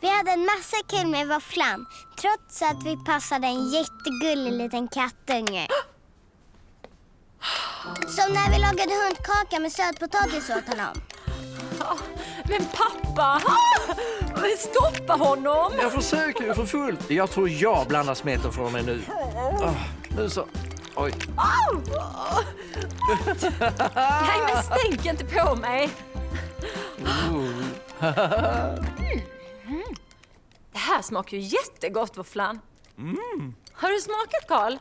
Vi hade en massa kul med våfflan, trots att vi passade en jättegullig liten kattunge. Som när vi lagade hundkaka med sötpotatis åt honom. Men pappa! Stoppa honom! Jag försöker ju för fullt. Jag tror jag blandar smeten från mig nu. Nu så. Oj. Nej, men stänk inte på mig. Det här smakar ju jättegott, våfflan. Har du smakat, Karl?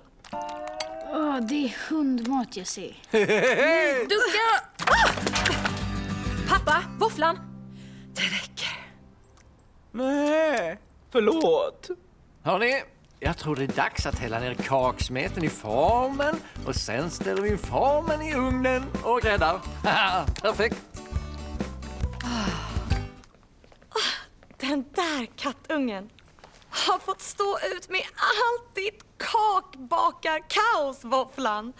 Det är hundmat, jag ser. Ducka! Pappa, våfflan. Det räcker. Nej, förlåt. Hörrni, jag tror det är dags att hälla ner kaksmeten i formen och sen ställer vi in formen i ugnen och gräddar. Perfekt. Den där kattungen har fått stå ut med allt ditt kakbakarkaos, våfflan.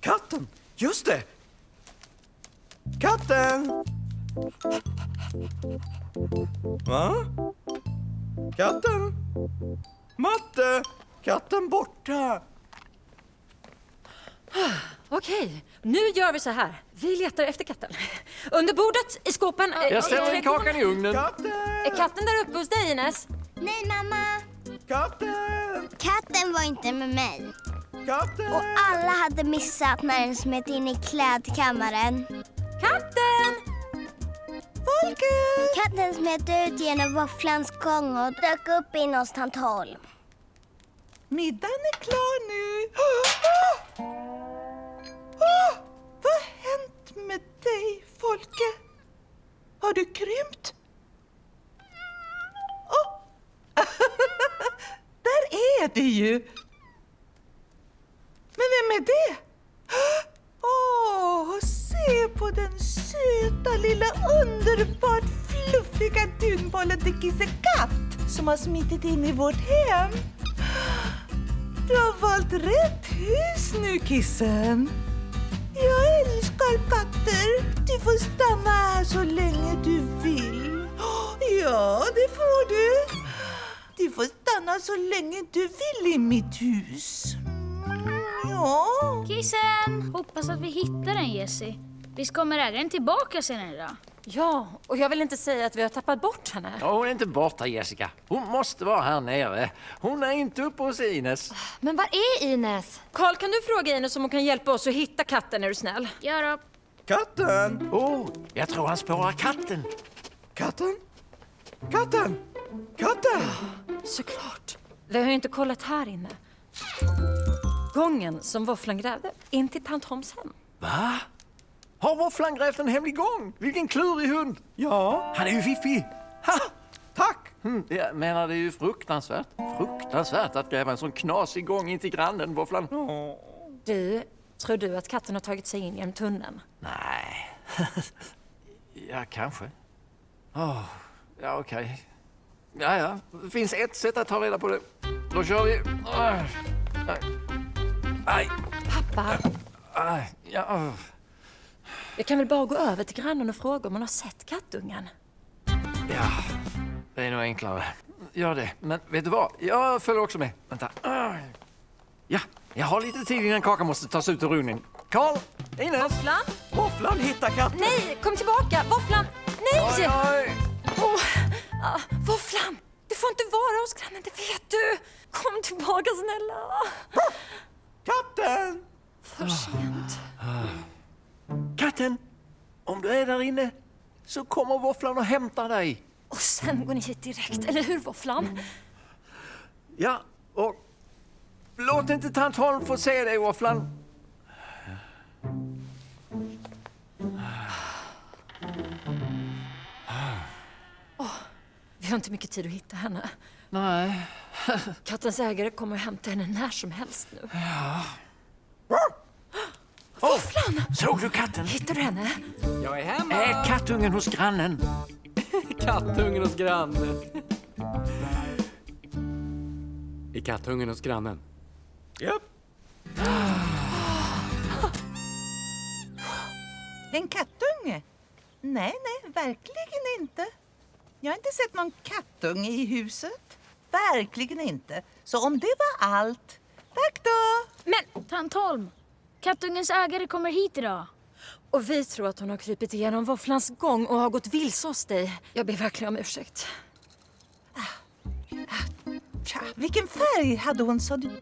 Katten, just det. Katten! Va? Katten? Matte! Katten borta! Okej, nu gör vi så här. Vi letar efter katten. Under bordet, i skåpen. Jag ställer in kakan i ugnen. Katten! Är katten där uppe hos dig, Ines? Nej, mamma. Katten! Katten var inte med mig. Katten! Och alla hade missat när den smet in i klädkammaren. Katten! Folke! Katten smet ut genom våfflans gång och dök upp in hos tant Holm. Middagen är klar nu. Vad har hänt med dig, Folke? Har du krympt? Där är det ju. Men vem är det? Se på den söta lilla underbart fluffiga dunbollen till kissekatt som har smittit in i vårt hem. Du har valt rätt hus nu, kissen. Jag älskar katter. Du får stanna här så länge du vill. Ja, det får du. Du får stanna så länge du vill i mitt hus. Ja. Kissen! Hoppas att vi hittar den, Jessie. Visst kommer ägaren tillbaka sen idag? Ja, och jag vill inte säga att vi har tappat bort henne. Ja, hon är inte borta, Jessica. Hon måste vara här nere. Hon är inte uppe hos Ines. Men var är Ines? Karl, kan du fråga Ines om hon kan hjälpa oss att hitta katten, är du snäll? Ja då. Katten! Jag tror han spårar katten. Katten? Katten! Katten! Såklart. Vi har ju inte kollat här inne. Gången som våfflan grävde in till tant Holms hem. Va? Har våfflan grävt en hemlig gång? Vilken klurig hund. Ja, Han är ju fiffig. Ha! tack! Jag menar, det är ju fruktansvärt. Fruktansvärt att gräva en sån knasig gång in till grannen, våfflan. Tror du att katten har tagit sig in genom tunneln? Nej. Ja, kanske. Ja, okej. Ja. Det finns ett sätt att ta reda på det. Då kör vi. Aj. Pappa, Ja. jag kan väl bara gå över till grannen och fråga om hon har sett kattungen? Ja, det är nog enklare. Gör det. Men vet du vad? Jag följer också med. Vänta. Ja, jag har lite tid innan kakan måste tas ut ur ugnen. Karl, Ines. Våfflan? Våfflan hittar katten! Nej, kom tillbaka! Våfflan! Nej! Oj. Våfflan! Du får inte vara hos grannen, det vet du! Kom tillbaka, snälla! Katten! För sent. Katten, om du är där inne så kommer våfflan och hämtar dig. Och sen går ni hit direkt, eller hur, våfflan? Ja, och låt inte tant Holm få se dig, våfflan. Vi har inte mycket tid att hitta henne. Nej. Kattens ägare kommer att hämta henne när som helst nu. Våfflan! Såg du katten? Hittar du henne? Jag är hemma! Är kattungen hos grannen? Kattungen hos grannen. Är kattungen hos grannen? Japp. En kattunge? Nej, verkligen inte. Jag har inte sett någon kattunge i huset. Verkligen inte. Så om det var allt, tack då! Men, Tant Holm, kattungens ägare kommer hit idag. och vi tror att hon har krypit igenom våfflans gång och har gått vilse hos dig. Jag ber verkligen om ursäkt. Tja, vilken färg hade hon, sa du?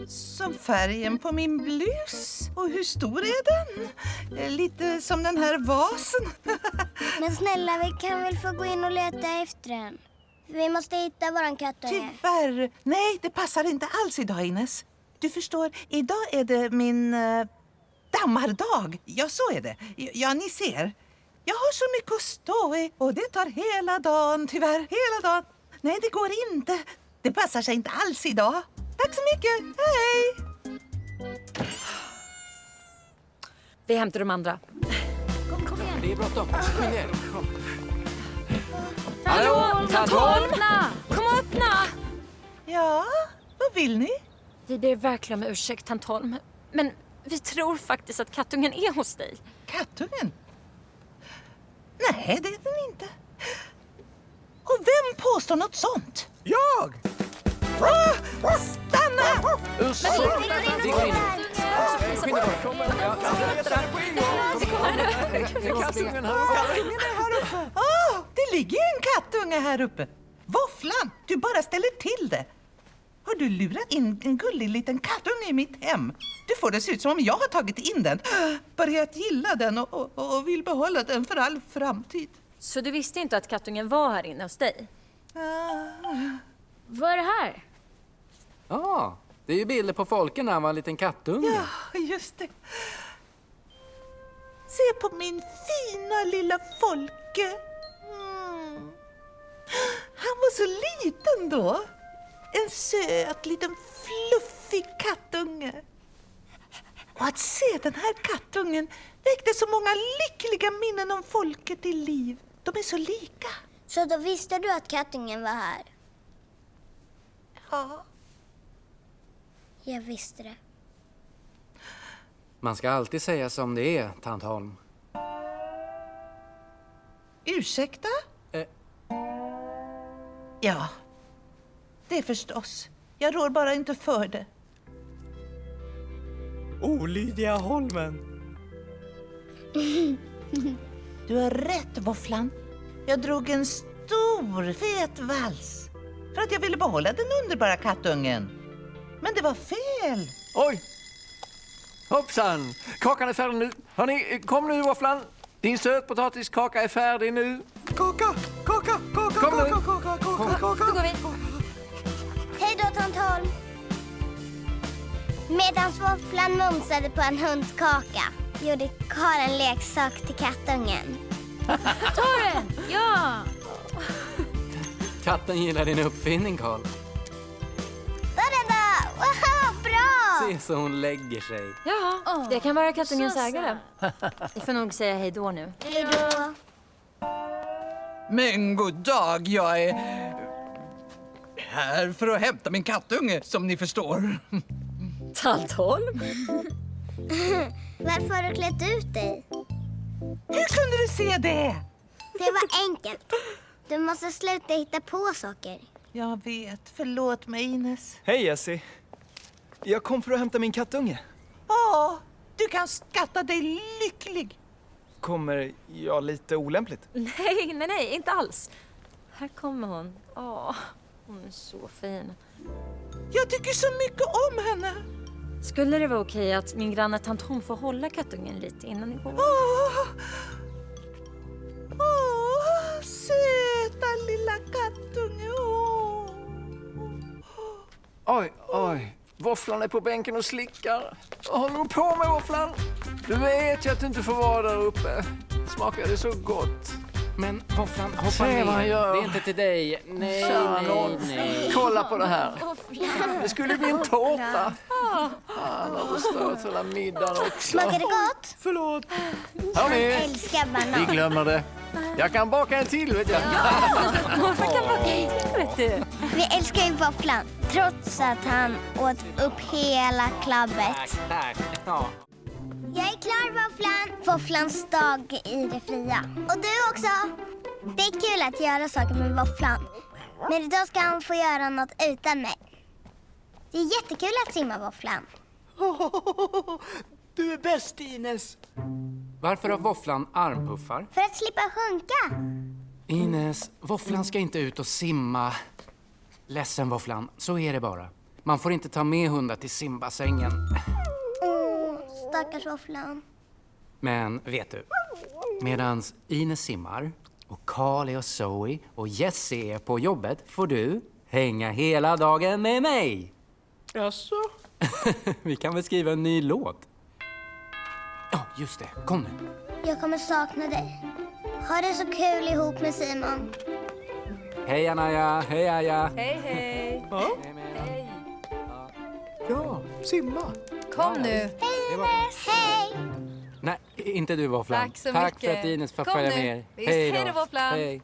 Som färgen på min blus. Och hur stor är den? Lite som den här vasen. Men snälla, vi kan väl få gå in och leta efter den. Vi måste hitta våran kattunge. Tyvärr. Nej, det passar inte alls idag, Ines. Du förstår, idag är det min dammardag. Ja, så är det. Ja, ni ser. Jag har så mycket att stå i och det tar hela dagen, tyvärr. Hela dagen. Nej, det går inte. Det passar sig inte alls idag. Tack så mycket. Hej! Vi hämtar de andra. Kom igen. Det är bråttom. Kom igen. Kom. Tant Holm! Kom och öppna! Ja, vad vill ni? Vi ber verkligen om ursäkt, tant Holm. Men vi tror faktiskt att kattungen är hos dig. Kattungen? Nej, det är den inte. Och vem påstår något sånt? Jag! Stanna! Vi går in. Skynda på. Kattungen här. Det ligger ju en kattunge här uppe. Våfflan, du bara ställer till det. Har du lurat in en gullig liten kattunge i mitt hem? Du får det se ut som om jag har tagit in den. Börjat gilla den och vill behålla den för all framtid. Så du visste inte att kattungen var här inne hos dig? Vad är det här? Ja, det är ju bilder på Folke när han var en liten kattunge. Ja, just det. Se på min fina lilla Folke. Han var så liten då. En söt liten fluffig kattunge. Och att se den här kattungen väckte så många lyckliga minnen om Folke till liv. De är så lika. Så då visste du att kattungen var här? Ja. Jag visste det. Man ska alltid säga som det är, tant Holm. Ursäkta? Ja, det förstås. Jag rår bara inte för det. Olydiga Holmen. Du har rätt, Våfflan. Jag drog en stor, fet vals. För att jag ville behålla den underbara kattungen. Men det var fel. Oj! Hoppsan! Kakan är färdig nu. Hörrni, kom nu, Våfflan. Din sötpotatiskaka är färdig nu. Kaka, kaka, kaka, Kom nu. kaka, kaka, kaka, kaka. Då går vi. Hej då, tant Holm. Medan Våfflan mumsade på en hundkaka gjorde Karl en leksak till kattungen. Ta den! Ja! Katten gillar din uppfinning, Karl. Da-da-da! Wow, bra! Se så hon lägger sig. Ja, det kan vara kattungens så ägare. Vi får nog säga hej då nu. Hej då. Men god dag, jag är här för att hämta min kattunge, som ni förstår. Tant Holm? Varför har du klätt ut dig? Hur kunde du se det? Det var enkelt. Du måste sluta hitta på saker. Jag vet. Förlåt mig, Ines. Hej, Jessie. Jag kom för att hämta min kattunge. Ja, du kan skatta dig lycklig. Kommer jag lite olämpligt? Nej, inte alls. Här kommer hon. Åh, hon är så fin. Jag tycker så mycket om henne. Skulle det vara okej att min granne tant Holm får hålla kattungen lite innan ni går? Söta lilla kattunge. Oj, oj. Våfflan är på bänken och slickar. Vad håller du på med, Våfflan? Du vet ju att du inte får vara där uppe. Smakar det så gott? Men Våfflan, hoppa Se vad han ner. gör. Det är inte till dig. Nej, Charlotte. nej. Kolla på det här. Det skulle bli en tårta. Han har förstört hela middagen också. Smakar det gott? Förlåt. Hörni, Älskar vi banan. glömmer det. Jag kan baka en till, vet jag. Varför kan man inte, vet du? Vi älskar ju Våfflan, trots att han åt upp hela klabbet. Tack. Ja. Jag är klar, Våfflan. Våfflans dag i det fria. Och du också. Det är kul att göra saker med Våfflan. Men idag ska han få göra något utan mig. Det är jättekul att simma, Våfflan. Du är bäst, Ines. Varför har Våfflan armpuffar? För att slippa sjunka. Ines, Våfflan ska inte ut och simma. Ledsen, Våfflan. Så är det bara. Man får inte ta med hundar till simbassängen. Stackars Våfflan. Men vet du, medans Ines simmar och Carly och Zoe och Jessie är på jobbet får du hänga hela dagen med mig. Jaså? Vi kan väl skriva en ny låt. Ja, just det. Kom nu. Jag kommer sakna dig. Ha det så kul ihop med Simon. Hej Anaya, hej Aja. Hej, hej. Ja, Hej. ja, simma. Kom nu. Hej Ines! Hej! Nej, inte du Våfflan. Tack så Tack mycket. för att Ines får Kom följa nu. med er. Visst, hej då, Våfflan. Hej.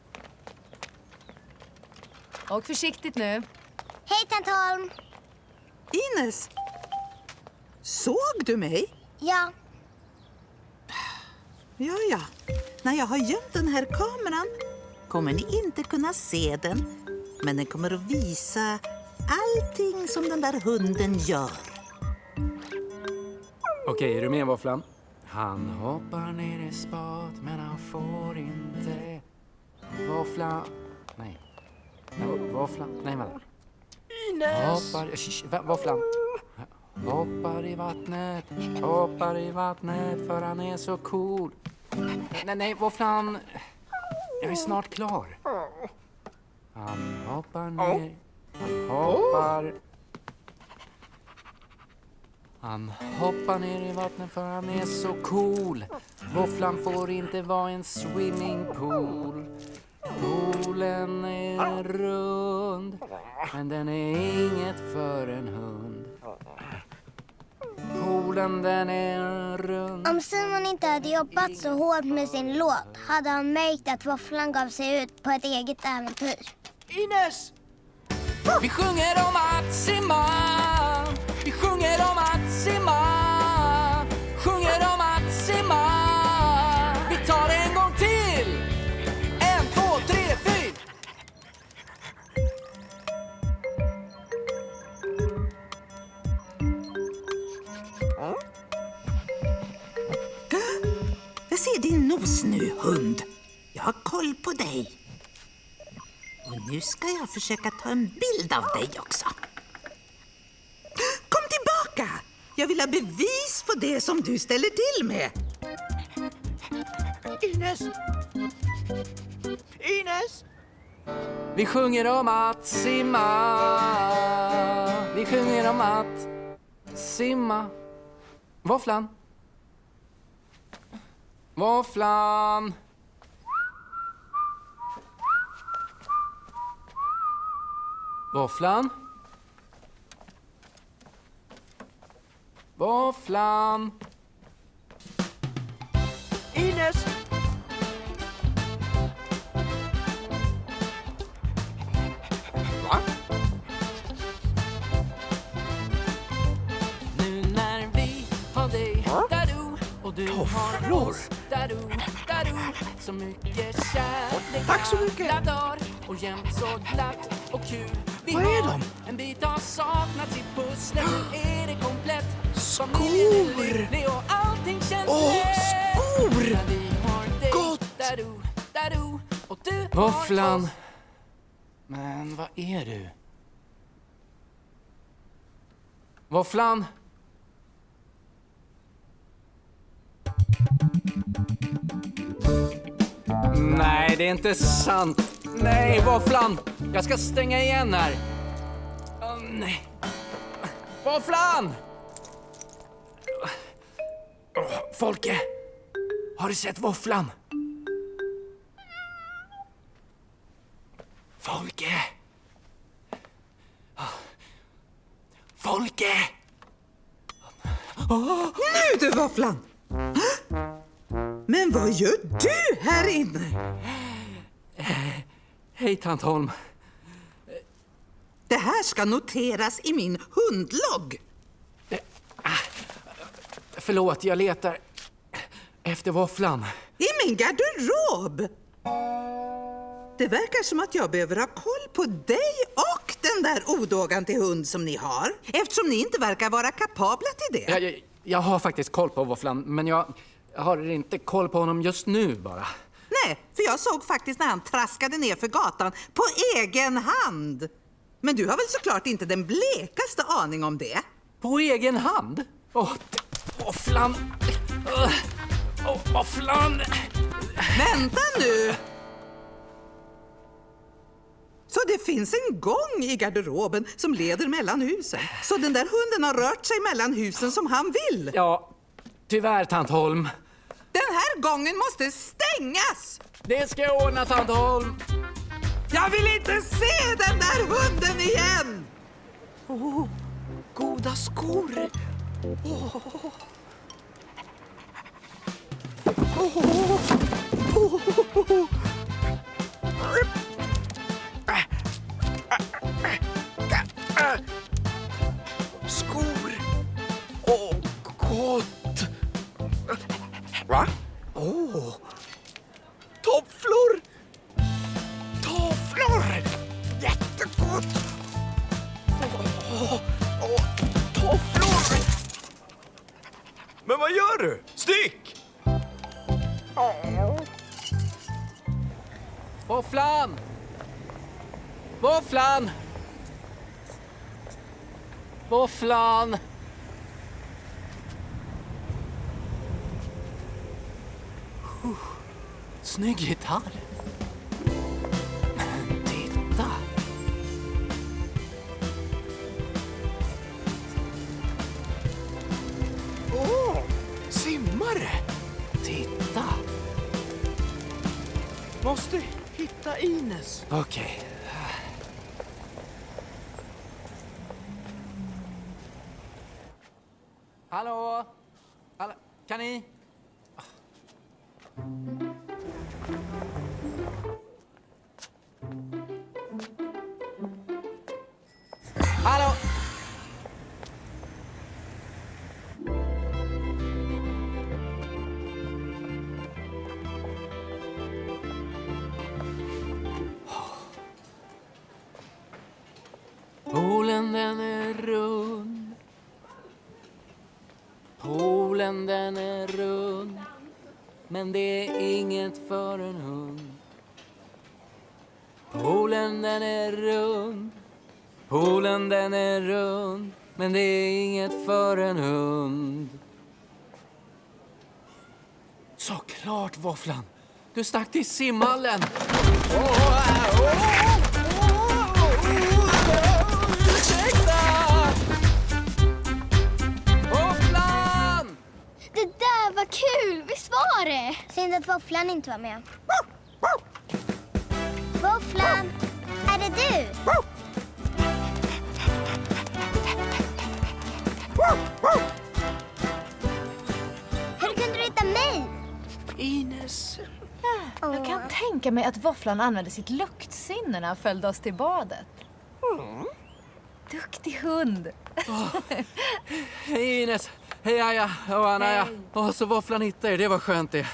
Och försiktigt nu. Hej Tant Holm! Ines, såg du mig? Ja, Ja. När jag har gömt den här kameran kommer ni inte kunna se den. Men den kommer att visa allting som den där hunden gör. Okej, är du med Våfflan? Han hoppar ner i spat men han får inte. Våfflan. Nej. Våfflan. Nej, vänta. Ines! Våfflan. Hoppar i vattnet för han är så cool. Nej, Våfflan. Jag är snart klar. Han hoppar ner. Han hoppar ner i vattnet för han är så cool. Våfflan får inte vara en swimmingpool. Poolen är rund, men den är inget för en hund. Poolen den är rund. om Simon inte hade jobbat så hårt med sin låt hade han märkt att Våfflan gav sig ut på ett eget äventyr. Ines! Vi sjunger om att simma. Vi sjunger om att simma. Sjunger om att simma. Vi tar det en gång till. 1, 2, 3, 4. Jag ser din nos nu, hund. Jag har koll på dig. Och nu ska jag försöka ta en bild av dig också. Kom tillbaka! Jag vill ha bevis på det som du ställer till med. Ines! Ines! Vi sjunger om att simma. Vi sjunger om att simma. Våfflan. Våfflan. Våfflan. Våfflan. Ines! Nu när vi har dig där du och du har oss där du så mycket kärlek. Tack så mycket. Alla dagar och jämt så glatt och kul. Vi Vad är har de? en bit har saknats i pusslet. Nu är det komplett. Skor! Familjen är lycklig och allting känns skor! När vi har dig Gott! där du och du Våfflan. Har oss. Men vad är du? Våfflan. Nej, det är inte sant. Nej, Våfflan. Jag ska stänga igen här. Nej. Våfflan! Folke, har du sett Våfflan? Folke! Folke! Nu du, Våfflan! Men vad gör du här inne? Hej, tant Holm. Det här ska noteras i min hundlogg. Förlåt, jag letar efter Våfflan. I min garderob. Det verkar som att jag behöver ha koll på dig och den där odågan till hund som ni har. Eftersom ni inte verkar vara kapabla till det. Jag har faktiskt koll på Våfflan, men jag har inte koll på honom just nu bara. Nej, för jag såg faktiskt när han traskade ner för gatan på egen hand. Men du har väl såklart inte den blekaste aning om det? På egen hand? Våfflan! Våfflan! Vänta nu! Så det finns en gång i garderoben som leder mellan husen. Så den där hunden har rört sig mellan husen som han vill. Ja, tyvärr, tant Holm. Den här gången måste stängas! Det ska jag ordna, tant Holm. Jag vill inte se den där hunden igen! Goda skor. Skor. Gott. Va? Tofflor. Jättegott. Tofflor. Men vad gör du? Stick! Våfflan! Våfflan! Våfflan! Snygg gitarr. Men titta. Simmare. Titta. Måste hitta Ines. Okej. Hallå? Kan ni? Hallå? Poolen den är rund. Poolen den är rund. Men det är inget för en hund. Poolen den är rund. Poolen den är rund. Men det är inget för en hund. Såklart, Våfflan. Du stack till simhallen. Våfflan! Det där var kul, visst var det? Synd att Våfflan inte var med. Våfflan, är det du? Hur kunde du hitta mig? Ines. Jag kan tänka mig att Våfflan använde sitt luktsinne när han följde oss till badet. Duktig hund. Hej Ines. Hej Aja och Anna. Så Våfflan hittade er, det var skönt det.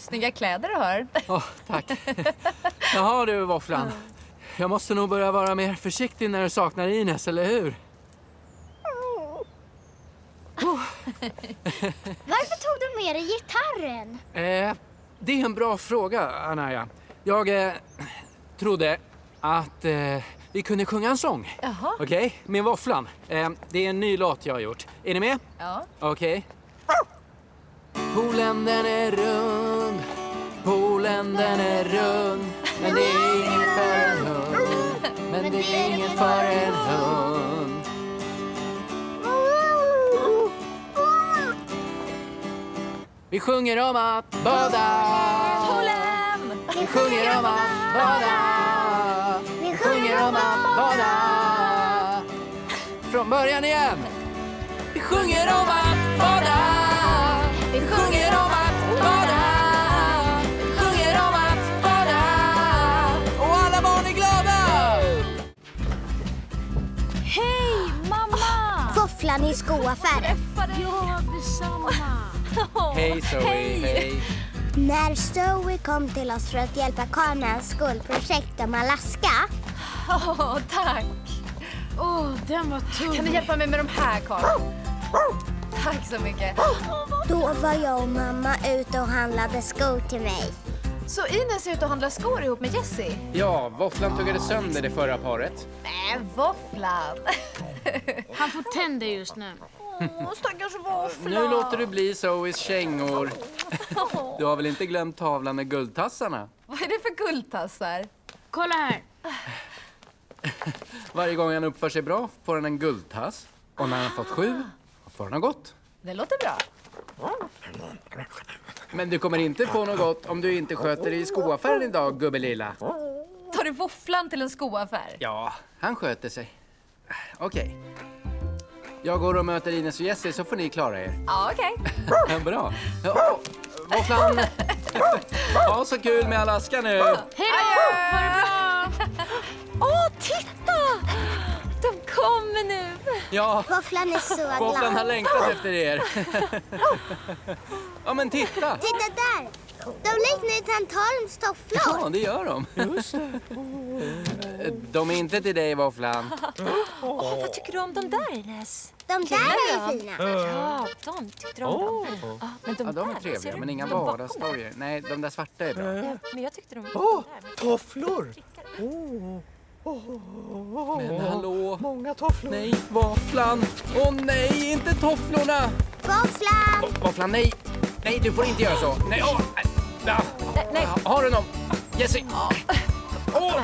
Snygga kläder du har. Tack. Jaha du Våfflan. Jag måste nog börja vara mer försiktig när du saknar Ines, eller hur? Varför tog du med dig gitarren? Det är en bra fråga, Anaya. Jag trodde att vi kunde sjunga en sång. Jaha. Okej, med Våfflan. Det är en ny låt jag har gjort. Är ni med? Ja. Okej. Poolen den är rund. Poolen den är rund. Men det är inget för en hund. Men det är inget för en hund. Vi sjunger om att bada. Poolen! Vi sjunger om att bada. Vi sjunger om att bada. Från början igen. Vi sjunger om att bada. Vi sjunger om att bada. Vi sjunger om att bada. Och alla barn är glada. Hej, mamma! Våfflan i skoaffären. Ja, detsamma. Hej Zoe, hej. När Zoe kom till oss för att hjälpa Karl med hans skolprojekt om Alaska. Tack! Den var tung. Kan du hjälpa mig med de här, Karl? Tack så mycket. Då var jag och mamma ute och handlade skor till mig. Så Ines är ute och handlar skor ihop med Jessie? Ja, våfflan tuggade sönder det förra paret. Nej, våfflan. Han får tänder just nu. Stackars våfflan. Nu låter du bli Zoes kängor. Du har väl inte glömt tavlan med guldtassarna? Vad är det för guldtassar? Kolla här. Varje gång han uppför sig bra får han en guldtass. Och när han fått 7 får han gott. Det låter bra. Men du kommer inte få något gott om du inte sköter dig i skoaffären idag, gubbelilla. Tar du våfflan till en skoaffär? Ja, han sköter sig. Okej. Jag går och möter Ines och Jessie så får ni klara er. Ja, okej. Bra. Ja, våfflan. Ha så kul med Alaska nu. Hej då! Ha det bra! Titta! De kommer nu. Ja, Våfflan är så våfflan har glad. längtat efter er. Ja, men titta. Titta där! De liknar ju Tantalms tofflor. Ja, det gör de. De är inte till dig, våfflan. Vad tycker du om de där, Ines? De där är ju fina. Ja, de tyckte du om dem. Ja, men Ja, de är där, ser trevliga, du? men inga De bakom där. vardagsdojor. Nej, de där svarta är bra. Ja, men jag tyckte de Tofflor! Men hallå? Många tofflor. Nej, våfflan. Åh nej, inte tofflorna. Våfflan! Våfflan, nej. Nej, du får inte göra så. Nej, åh. Ja. Nej. Har du någon? Jessie. Åh.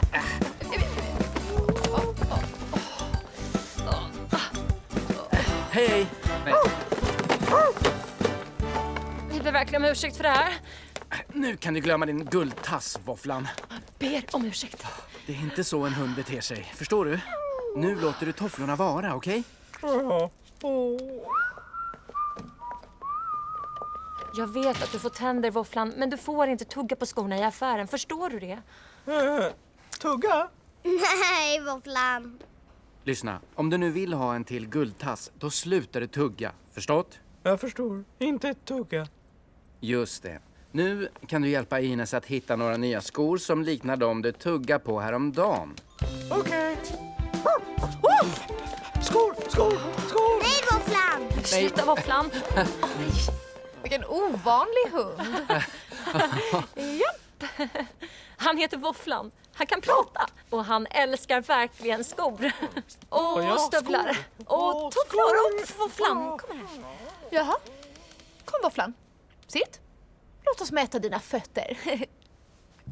Hej. Nej, Vi ber verkligen om ursäkt för det här. nu kan du glömma din guldtass, våfflan. Ber om ursäkt. Det är inte så en hund beter sig, förstår du? Nu låter du tofflorna vara, okej? Jag vet att du får tänder, våfflan, men du får inte tugga på skorna i affären. Förstår du det? Tugga? Nej, Våfflan. Lyssna, om du nu vill ha en till guldtass, då slutar du tugga. Förstått? Jag förstår. Inte tugga. Just det. Nu kan du hjälpa Ines att hitta några nya skor som liknar dem du tuggar på häromdagen. Okej. Skor, skor, skor! Nej, Våfflan. Sluta, våfflan. Vilken ovanlig hund. Han heter Våfflan. Han kan prata. Och han älskar verkligen skor. Och ja, stövlar. Och tofflor. Och våfflan. Kom här. Jaha. Kom, våfflan. Sitt. Låt oss mäta dina fötter.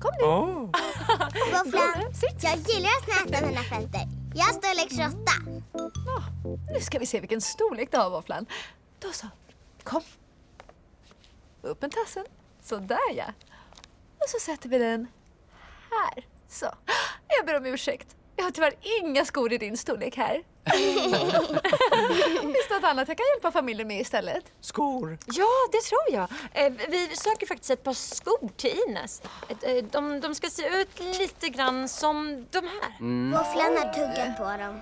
Kom nu. Våfflan. Jag gillar att mäta mina fötter. Jag har storlek 28. Nu ska vi se vilken storlek du har, våfflan. Då så. Kom. Upp med tassen. Så där, ja. Och så sätter vi den här. Så. Jag ber om ursäkt. Jag har tyvärr inga skor i din storlek här. Finns det något annat jag kan hjälpa familjen med istället? Skor. Ja, det tror jag. Vi söker faktiskt ett par skor till Ines. De ska se ut lite grann som de här. Våfflan har tuggat på dem.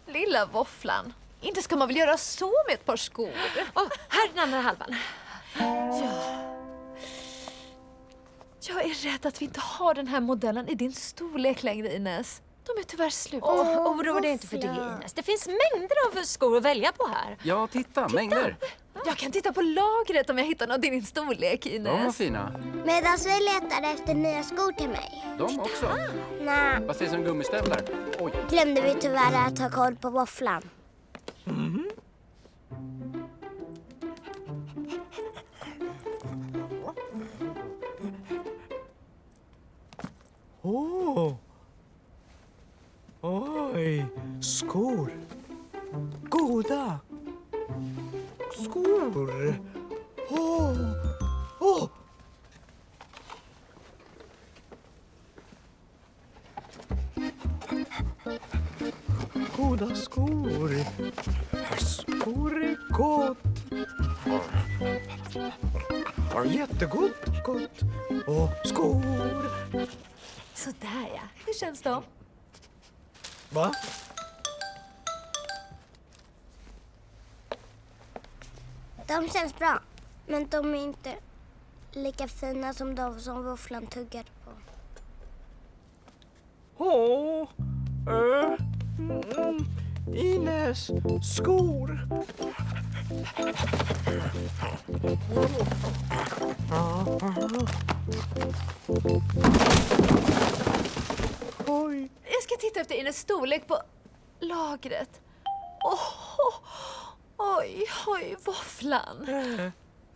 Lilla våfflan. Inte ska man väl göra så med ett par skor? Här är den andra halvan. Jag är rädd att vi inte har den här modellen i din storlek längre, Ines. De är tyvärr slut. Oroa dig inte för det, Ines. Det finns mängder av skor att välja på här. Ja, titta, mängder. Jag kan titta på lagret om jag hittar något i din storlek, Ines. De var fina. Medan vi letar efter nya skor till mig. De också. Nej, Vad sägs om gummistövlar? Oj. glömde vi tyvärr att ta koll på Våfflan. Oj, skor. Goda. Skor. Goda skor. Skor är gott. Har jättegott, gott. Och skor. Så där, ja. Hur känns de? Va? De känns bra, men de är inte lika fina som de som våfflan tuggade på. Ines, skor. Oj. Jag ska titta efter Ines storlek på lagret. Oj, våfflan.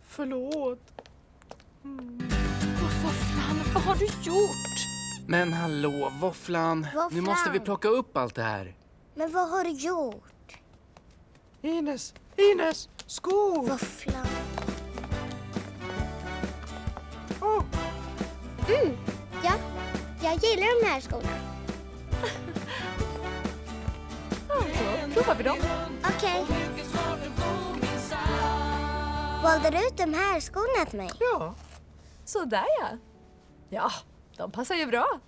Förlåt. Våfflan, vad har du gjort? Men hallå, våfflan. Nu Våfflan. måste vi plocka upp allt det här. Men vad har du gjort? Ines, skor. Våfflan. Ja, jag gillar de här skorna. Då provar vi dem. Okej. Valde du ut de här skorna till mig? Ja. Så där ja. Ja, de passar ju bra.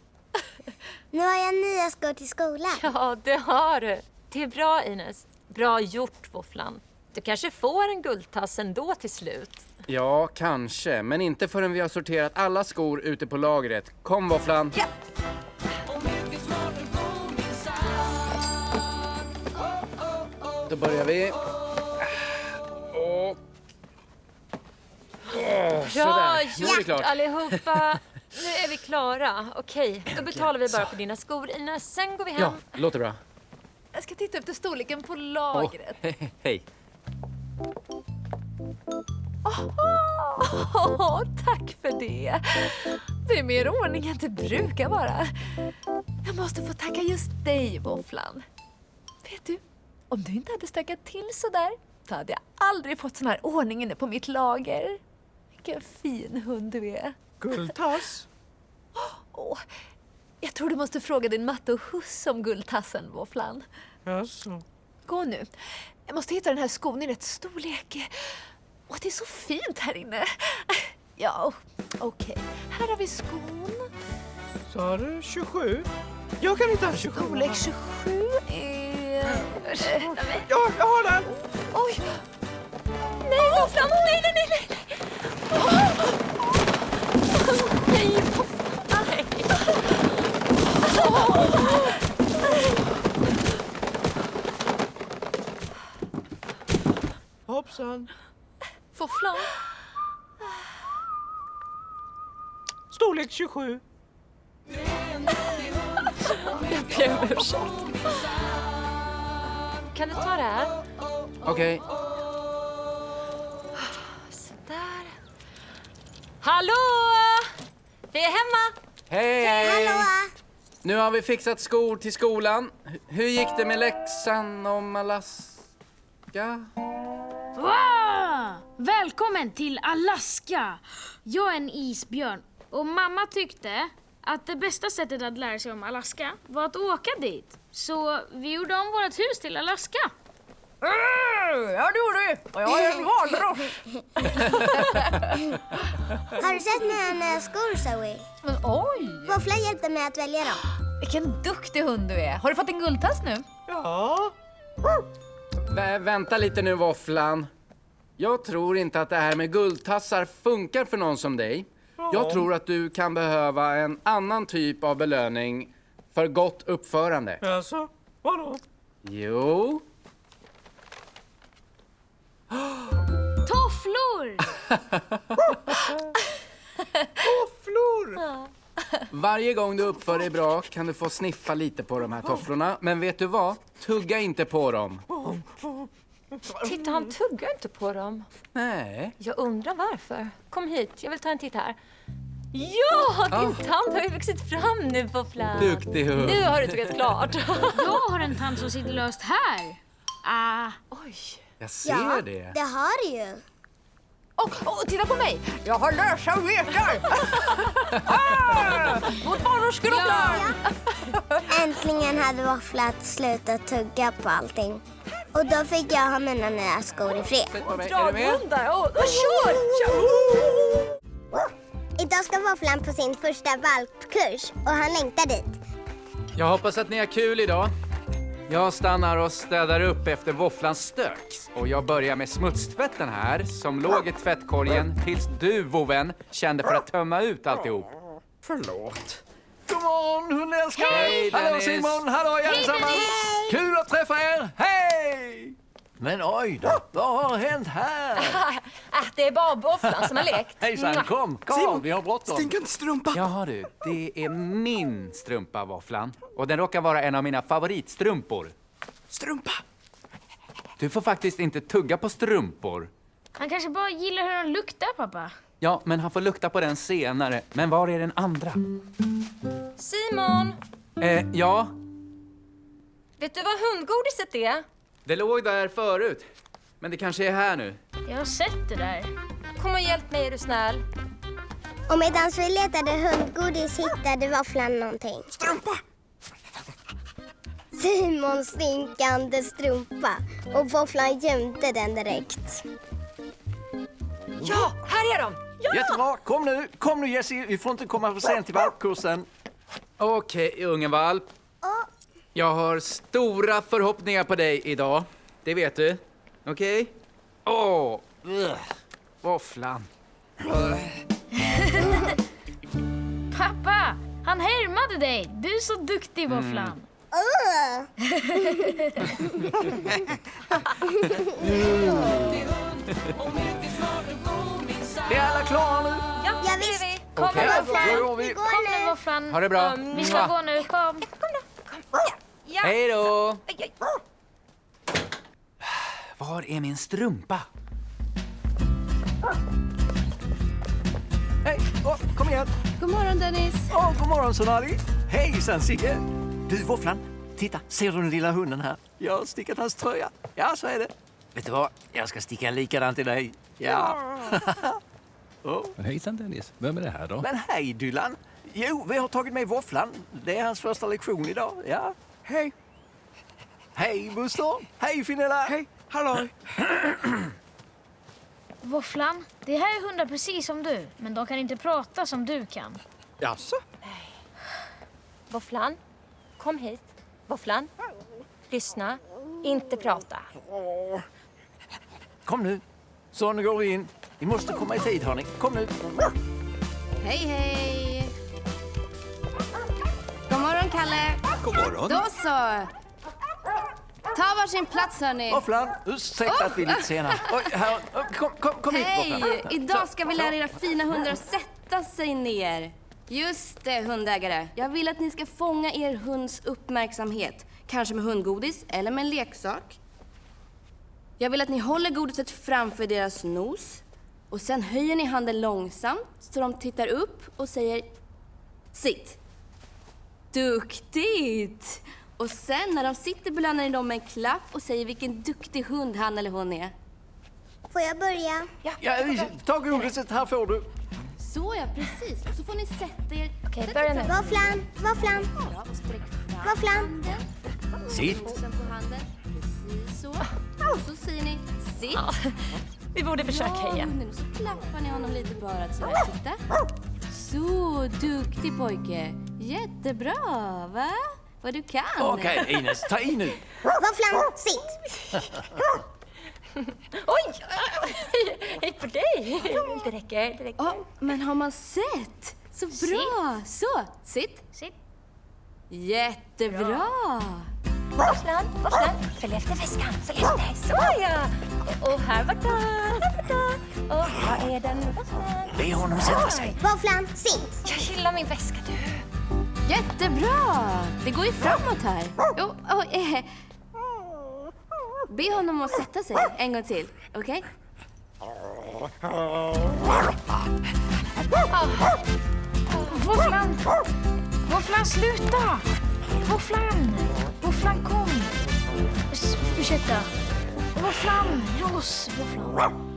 Nu har jag nya skor till skolan. Ja, det har du. Det är bra, Ines. Bra gjort, våfflan. Du kanske får en guldtass ändå till slut. Ja, kanske. Men inte förrän vi har sorterat alla skor ute på lagret. Kom, våfflan. Ja. Då börjar vi. Och... Bra sådär. Nu är det gjort, klart. allihopa. Nu är vi klara. Okej, då betalar vi bara för dina skor, Ines. Sen går vi hem. Ja, låter bra. Jag ska titta efter storleken på lagret. Hej. Tack för det. Det är mer ordning än det brukar vara. Jag måste få tacka just dig, våfflan. Vet du, om du inte hade stökat till så där, då hade jag aldrig fått sån här ordning inne på mitt lager. Vilken fin hund du är. Guldtass. Jag tror du måste fråga din matte och huss om guldtassen, våfflan. Jaså. Gå nu. Jag måste hitta den här skon i rätt storlek. Åh, det är så fint här inne. Ja, okej. Här har vi skon. Sa du 27? Jag kan inte ha 27. Storlek 27 är... Ja, jag har den. Oj! Nej, våfflan! Nej! Nej, våfflan! Nej! Hoppsan. Våfflan? Storlek 27. Jag ber om ursäkt. Kan du ta det här? Okej. Sådär. Hallå! Vi är hemma! Hej! Hallå! Nu har vi fixat skor till skolan. Hur gick det med läxan om Alaska? Wow! Välkommen till Alaska! Jag är en isbjörn och mamma tyckte att det bästa sättet att lära sig om Alaska var att åka dit. Så vi gjorde om vårt hus till Alaska. Ja, det gjorde vi. Och jag är en valross. Har du sett mina nya skor, Zoe? Men oj! Våfflan hjälpte mig att välja dem. Vilken duktig hund du är. Har du fått en guldtass nu? Ja. Vänta lite nu, våfflan. Jag tror inte att det här med guldtassar funkar för någon som dig. Jag tror att du kan behöva en annan typ av belöning för gott uppförande. Jaså? Vadå? Jo. Tofflor! Tofflor! Varje gång du uppför dig bra kan du få sniffa lite på de här tofflorna. Men vet du vad? Tugga inte på dem. Titta, han tuggar inte på dem. Nej. Jag undrar varför. Kom hit, jag vill ta en titt här. Ja, din tand har ju vuxit fram nu, våfflan. Duktig hund. Nu har du tuggat klart. Jag har en tand som sitter löst här. Oj. Jag ser det. det har du ju. Och titta på mig! Jag har lösa vekar! Mot barnmorskerockar! Äntligen hade våfflat slutat tugga på allting. Och då fick jag ha mina nya skor i fred. Sätt på mig. Är du med? Draghundar, kör! Idag ska våfflan på sin första valpkurs och han längtar dit. Jag hoppas att ni har kul idag. Jag stannar och städar upp efter våfflans stök. Och jag börjar med smutstvätten här, som låg i tvättkorgen tills du, vovven, kände för att tömma ut alltihop. Förlåt. God morgon, hundälskare! Hej, Hallå Dennis! Simon, hallå allesammans! Kul att träffa er! Hej! Men oj då, vad har hänt här? Det är bara våfflan som har lekt. Hejsan, kom, Carl, vi har bråttom. Stinkande strumpa! Jaha du, det är min strumpa, våfflan. Och den råkar vara en av mina favoritstrumpor. Strumpa! Du får faktiskt inte tugga på strumpor. Han kanske bara gillar hur de luktar, pappa. Ja, men han får lukta på den senare. Men var är den andra? Simon, Ja, vet du vad hundgodiset är? det låg där förut. Men det kanske är här nu. Jag har sett det där. Kom och hjälp mig, är du snäll. Och medan vi letade hundgodis hittade våfflan någonting. Strumpa! Simons stinkande strumpa. Och våfflan gömde den direkt. Ja, här är de! Jättebra, kom nu Jessie, vi får inte komma för sent till valpkursen. Okej, unge valp. Jag har stora förhoppningar på dig idag. Det vet du. Okej? Våfflan. Pappa, han härmade dig. Du är så duktig, våfflan. Är alla klara nu? Ja, Ja, det visst. är vi. Kom Okej, nu, då våfflan. går vi. Vi Kom går nu, nu. våfflan. Ha det bra. Vi ska gå nu, kom. Ja. Hej då. Aj, aj. Var är min strumpa? Hej, kom igen. God morgon, Dennis. God morgon Sonali. Hejsan Sigge. Du våfflan, titta, ser du den lilla hunden här? Jag har stickat hans tröja. Ja, så är det. Vet du vad? Jag ska sticka en likadan till dig. Ja. Men hejsan Dennis, vem är det här då? Men hej Dylan. Jo, vi har tagit med våfflan. Det är hans första lektion idag. Ja. Hej! Hej Buster. Hej Finella. Hej! Hallå! Våfflan, det här är hundar precis som du. Men de kan inte prata som du kan. Jaså? Våfflan, kom hit. Våfflan, lyssna, inte prata. Kom nu. Så nu går vi in. Vi måste komma i tid hörni. Kom nu. Hej, hej! God morgon, Kalle. God morgon! Då så! Ta varsin plats, hörni. Våfflan, ursäkta att vi är lite sena. Oj, här. Kom hit Hej! våfflan. Idag ska vi lära era fina hundar att sätta sig ner. Just det, hundägare. Jag vill att ni ska fånga er hunds uppmärksamhet. Kanske med hundgodis eller med en leksak. Jag vill att ni håller godiset framför deras nos. Och sen höjer ni handen långsamt så de tittar upp och säger sitt. Duktigt! Och sen när de sitter belönar ni dem med en klapp och säger vilken duktig hund han eller hon är. Får jag börja? Ja, ta godiset. Här får du. Så ja, precis. Och så får ni sätta er... Okej, börja nu. Våfflan, våfflan, Ja, och sträck fram våfflan. handen. Sitt. Och sen på handen. Precis så. Och så säger ni sitt. Vi borde försöka igen. hunden. Och så klappar ni honom lite på örat sådär. Titta. Så duktig pojke. Jättebra, va? Vad du kan. Okej, Ines, ta i nu. Våfflan, sitt. Oj! Hej på dig! Det räcker. Ja, men har man sett? Så bra. Så, sitt. Sitt. Jättebra. Våfflan, följ efter väskan, följ efter. Så ja! Och här borta. Och var är den? Be honom sätta sig. Våfflan, sitt. Jag gillar min väska, du. Jättebra. Det går ju framåt här. Jo, be honom att sätta sig en gång till, okej? Våfflan! Våfflan, sluta! Våfflan, kom! Ursäkta. Våfflan, Ross, våfflan.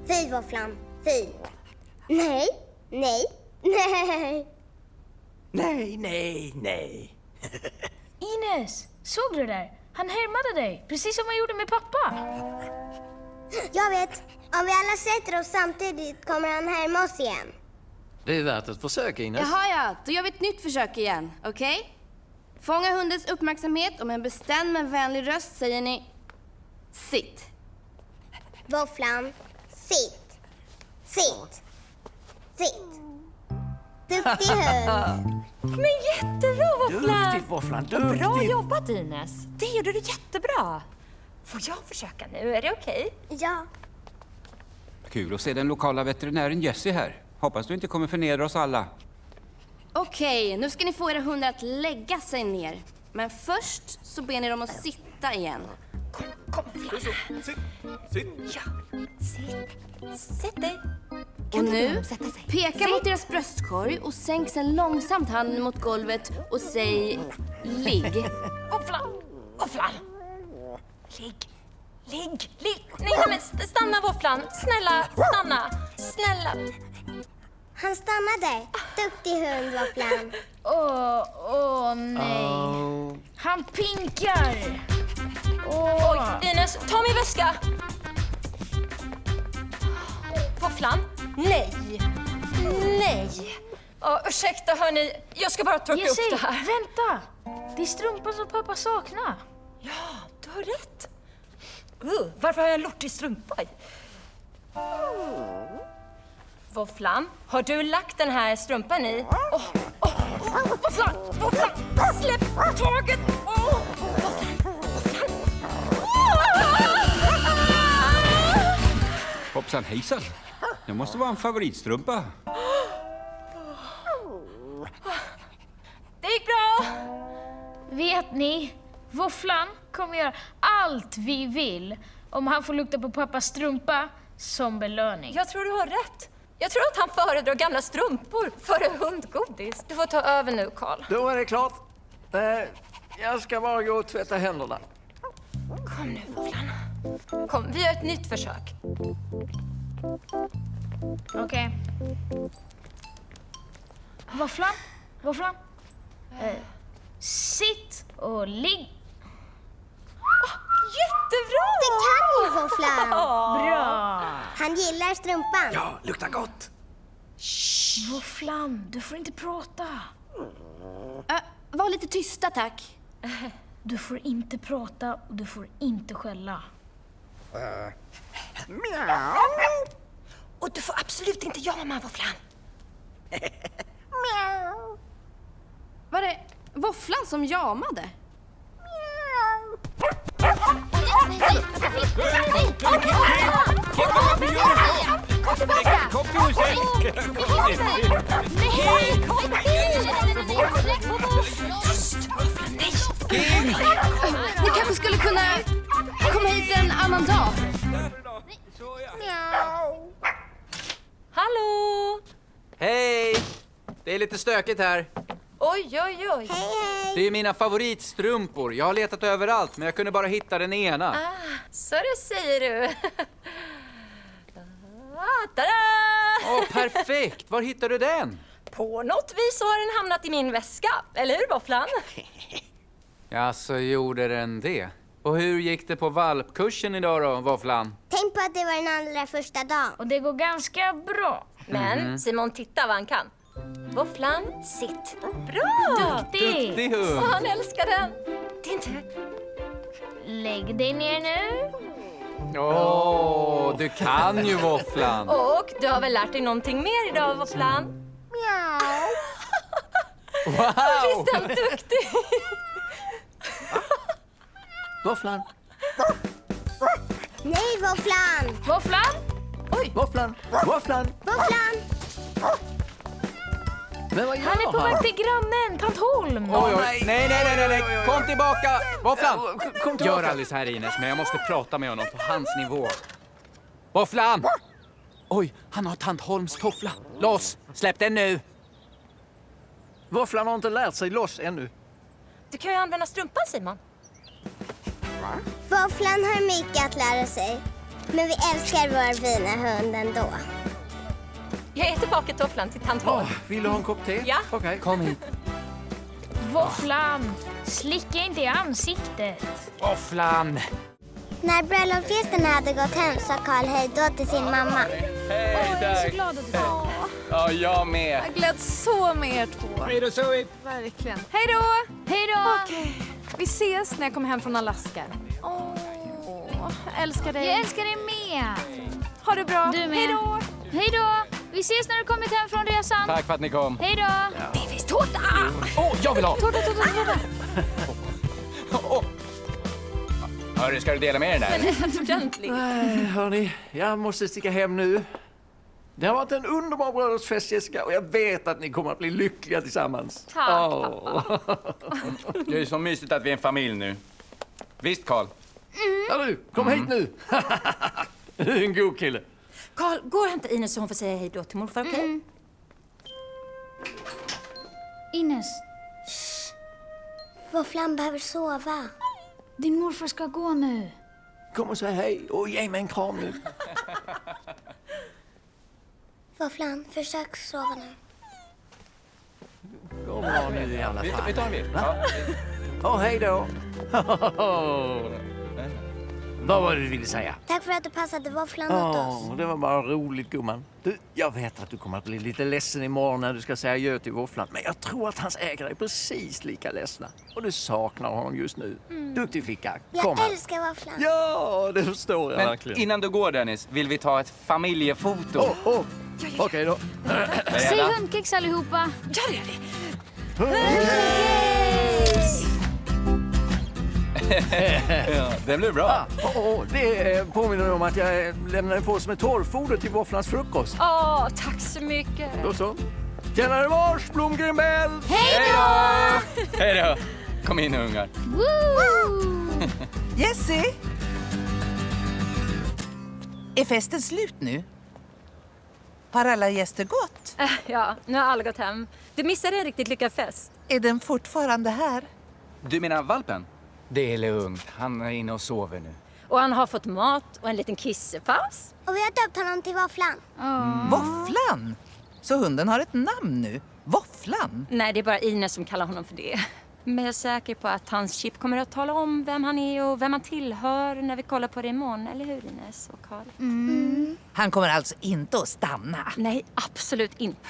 Fy våfflan, fy. Nej, nej, nej. Nej. Ines, såg du det där? Han härmade dig, precis som han gjorde med pappa. Jag vet, om vi alla sätter oss samtidigt kommer han härma oss igen. Det är värt ett försök, Ines. Jaha, ja. Då gör vi ett nytt försök igen, okej? Fånga hundens uppmärksamhet och med en bestämd men vänlig röst säger ni sitt. Våfflan, sitt. Sitt. Sitt. Duktig hund. Men jättebra, Våfflan! Duktigt, Våfflan. Duktigt. Bra jobbat, Ines. Det gjorde du jättebra. Får jag försöka nu? Är det okej? Ja. Kul att se den lokala veterinären Jessie här. Hoppas du inte kommer förnedra oss alla. Okej, nu ska ni få era hundar att lägga sig ner. Men först så ber ni dem att sitta igen. Kom, Våfflan. Sitt. Ja, sitt. Sätt dig. Och nu, peka mot deras bröstkorg och sänk sen långsamt handen mot golvet och säg ligg. Våfflan. Ligg. Nej, men stanna, Våfflan. Snälla, stanna. Snälla. Han stannade. Duktig hund, Våfflan. Åh, nej. Han pinkar. Oj, Ines, ta min väska. Våfflan, nej. Ursäkta, hörni. Jag ska bara torka upp det här. Vänta. Det är strumpan som pappa saknar. Ja, du har rätt. Varför har jag en lortig strumpa i? Våfflan, har du lagt den här strumpan i? Våfflan, släpp taget! Hoppsan hejsan. Det måste vara en favoritstrumpa. Det gick bra! Vet ni, Våfflan kommer göra allt vi vill om han får lukta på pappas strumpa som belöning. Jag tror du har rätt. Jag tror att han föredrar gamla strumpor före hundgodis. Du får ta över nu, Karl. Då är det klart. Jag ska bara gå och tvätta händerna. Kom nu, Våfflan. Kom, vi gör ett nytt försök. Okej. Våfflan. Sitt och ligg. Jättebra! Det kan ju Våfflan. Bra. Han gillar strumpan. Ja, luktar gott. Våfflan, du får inte prata. Var lite tysta, tack. Du får inte prata och du får inte skälla. Och du får absolut inte jama, Våfflan. Var det Våfflan som jamade? Ni kanske skulle kunna komma hit en annan dag. Hallå! Hej! Det är lite stökigt här. Oj. Hej, hej. Det är mina favoritstrumpor. Jag har letat överallt, men jag kunde bara hitta den ena. Så det säger du. Tada! Perfekt! Var hittar du den? På något vis har den hamnat i min väska. Eller hur, Våfflan? Ja, så gjorde den det. Och hur gick det på valpkursen idag då, Våfflan? Tänk på att det var den allra första dagen. Och det går ganska bra. Men Simon, titta vad han kan. Våfflan, sitt. Bra! Duktig hund! Och han älskar den. Det är inte... Lägg dig ner nu. Du kan ju, Våfflan. Och du har väl lärt dig någonting mer idag, Våfflan? Mjau. Wow! Visst är han duktig? Våfflan. Nej, Våfflan. Våfflan? Våfflan. Våfflan. Men vad gör Han är på väg till grannen, tant Holm. Oj. Nej. Kom tillbaka! Våfflan! Kom tillbaka. Gör aldrig så här, Ines, men jag måste prata med honom på hans nivå. Våfflan! Oj, han har tant Holms toffla. Loss! Släpp den nu! Våfflan har inte lärt sig loss ännu. Du kan ju använda strumpan, Simon. Våfflan har mycket att lära sig. Men vi älskar vår fina hund ändå. Jag är tillbaka tofflan till tant Holm. Vill du ha en kopp te? Ja. Okej. Kom hit. Våfflan, slicka inte i ansiktet. Våfflan! När bröllopsgästerna hade gått hem sa Karl hej då till sin mamma. Hej, Jag är så glad att du... Ja, jag med. Jag gläds så med er två. Hej då, Zoe. Verkligen. Hej då! Hej då! Okej, vi ses när jag kommer hem från Alaska. Älskar dig. Jag älskar dig med. Ha det bra. Du med. Hej då! Hej då! Vi ses när du kommit hem från resan. Tack för att ni kom. Hej då! Det finns tårta! Jag vill ha! Tårta. Hörru, ska du dela med dig där? Ordentligt. Nej, hörni, jag måste sticka hem nu. Det har varit en underbar bröllopsfest, Jessica, och jag vet att ni kommer att bli lyckliga tillsammans. Tack, pappa. Det är så mysigt att vi är en familj nu. Visst, Carl? Ja, du, kom hit nu. Du är en god kille. Carl, gå och hämta Ines så hon får säga hej då till morfar, okej? Ines, Våfflan behöver sova. din morfar ska gå nu. Kom och säg hej och ge mig en kram nu. Våfflan, försök sova nu. Kom bra nu i alla fall. Vi tar en bild. Ja, hej då. Vad var det du ville säga? Tack för att du passade våfflan åt oss. Det var bara roligt, gumman. Du, jag vet att du kommer att bli lite ledsen imorgon när du ska säga adjö till våfflan. Men jag tror att hans ägare är precis lika ledsna. Och du saknar honom just nu. Duktig flicka. Kom Jag här. älskar våfflan. Ja, det förstår jag Men verkligen. innan du går, Dennis, vill vi ta ett familjefoto? Okej då. Säg hundkex allihopa. Ja, det gör vi. Ja, det blir bra. Det påminner mig om att jag lämnade på som ett torrfoder till våfflans frukost. Tack så mycket. Då så. Tjänare vars, Blomgren-Bell! Hej då! Hej då! Kom in, ungar. Jessie! Är festen slut nu? Har alla gäster gått? Ja, nu har alla gått hem. Du missade en riktigt lyckad fest. Är den fortfarande här? Du menar valpen? Det är lugnt. Han är inne och sover nu. Och han har fått mat och en liten kissepaus. Och vi har döpt honom till Våfflan. Våfflan? Så hunden har ett namn nu? Våfflan? Nej, det är bara Ines som kallar honom för det. Men jag är säker på att hans chip kommer att tala om vem han är och vem han tillhör när vi kollar på det imorgon. Eller hur, Ines och Carl? Han kommer alltså inte att stanna? Nej, absolut inte.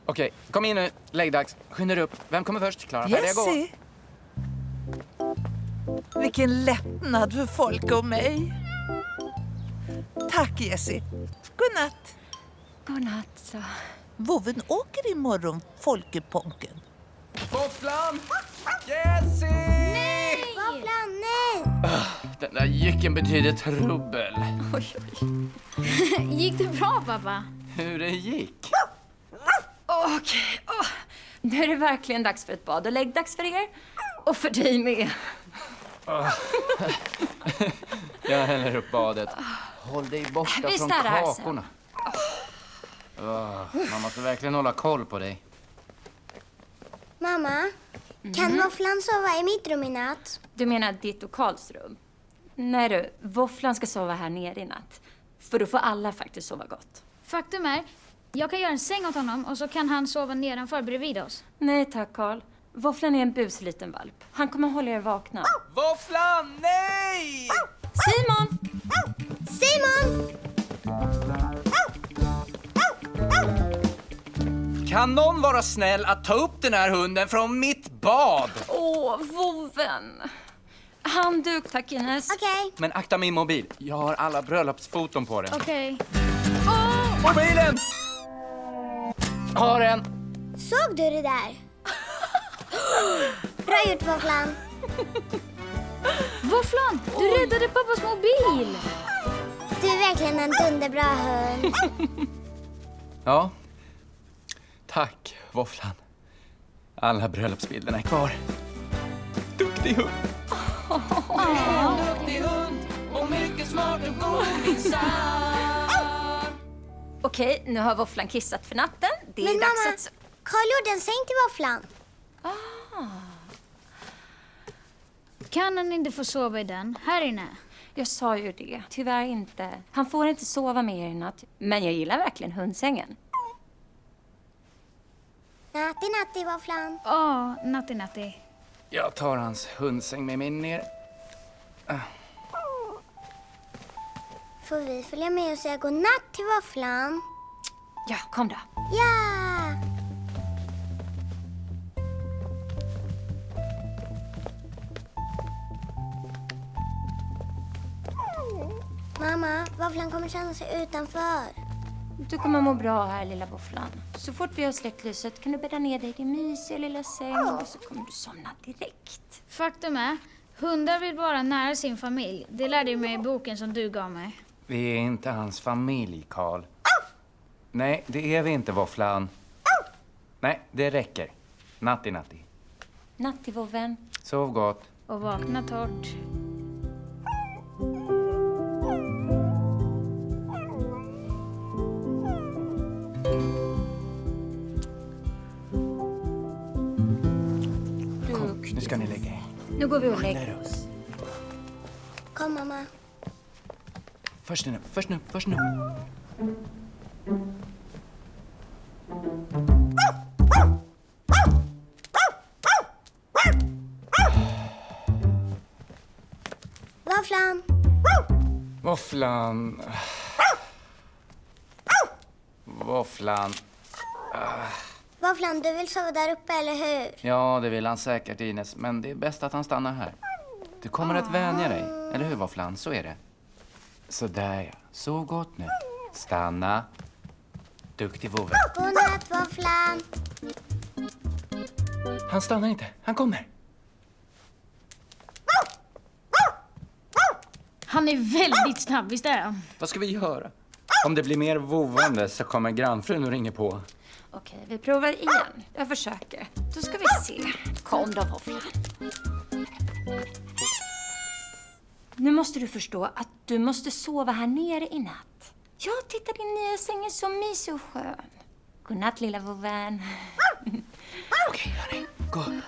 Okej, kom in nu. Läggdags. Skynda dig upp. Vem kommer först? Klara, färdiga, gå. Jessie! Vilken lättnad för folk och mig. Tack, Jessie. Godnatt. Godnatt, så. Vovven åker imorgon, Folkeponken. Våfflan! Jessie! Våfflan, nej! Den där jycken betyder trubbel. Gick det bra, pappa? Hur det gick? Okej. Nu är det verkligen dags för ett bad och läggdags för er. Och för dig med. Jag häller upp badet. Håll dig borta Vi från stannar här kakorna. Man måste verkligen hålla koll på dig. Mamma, kan Våfflan sova i mitt rum i natt? Du menar ditt och Karls rum? Nej du, Våfflan ska sova här nere i natt. För då får alla faktiskt sova gott. Faktum är, jag kan göra en säng åt honom och så kan han sova nedanför bredvid oss. Nej tack Karl. Våfflan är en busliten valp. Han kommer hålla er vakna. Våfflan, nej! Simon! Simon! Kan någon vara snäll att ta upp den här hunden från mitt bad? Vovven. Handduk tack Ines. Okej. Men akta min mobil. Jag har alla bröllopsfoton på den. Okej. Mobilen! Har den. Såg du det där? Bra gjort, Våfflan. Våfflan, du räddade pappas mobil! Du är verkligen en dunderbra hund. Ja. Tack, Våfflan. Alla bröllopsbilderna är kvar. Duktig hund. Duktig hund och mycket smart och god minsann. Okej, nu har Våfflan kissat för natten. Det är Men dags mamma, att... Carl gjorde en säng till Våfflan. Kan han inte få sova i den här inne? Jag sa ju det. Tyvärr inte. Han får inte sova med er i natt. Men jag gillar verkligen hundsängen. Natti, natti, Våfflan. Natti, natti. Jag tar hans hundsäng med mig ner. Får vi följa med och säga godnatt till Våfflan? Ja, kom då. Ja! Mamma, våfflan kommer känna sig utanför. Du kommer må bra här, lilla våfflan. Så fort vi har släckt lyset kan du bädda ner dig i din mysiga lilla säng och så kommer du somna direkt. Faktum är, hundar vill vara nära sin familj. Det lärde jag mig i boken som du gav mig. Vi är inte hans familj, Karl. Nej, det är vi inte, våfflan. Nej, det räcker. Natti, natti. Natti, vår vän. Sov gott. Och vakna torrt. Nu ska ni lägga er. Nu går vi och lägger oss. Kom, mamma. Först nu. Våfflan. Våfflan. Våfflan, du vill sova där uppe, eller hur? Ja, det vill han säkert, Ines. Men det är bäst att han stannar här. Du kommer att vänja dig. Eller hur, våfflan? Så är det. Så där, ja. Sov gott nu. Stanna. Duktig vovve. Godnatt, våfflan. Han stannar inte. Han kommer. Han är väldigt snabb, visst är han? Vad ska vi göra? Om det blir mer vovande så kommer grannfrun och ringer på. Okej, vi provar igen. Jag försöker. Då ska vi se. Kom då, våfflan. Nu måste du förstå att du måste sova här nere i natt. Ja, titta, din nya säng är så mysig och skön. Godnatt, lilla vovvän. Okej, hörni. Gå upp.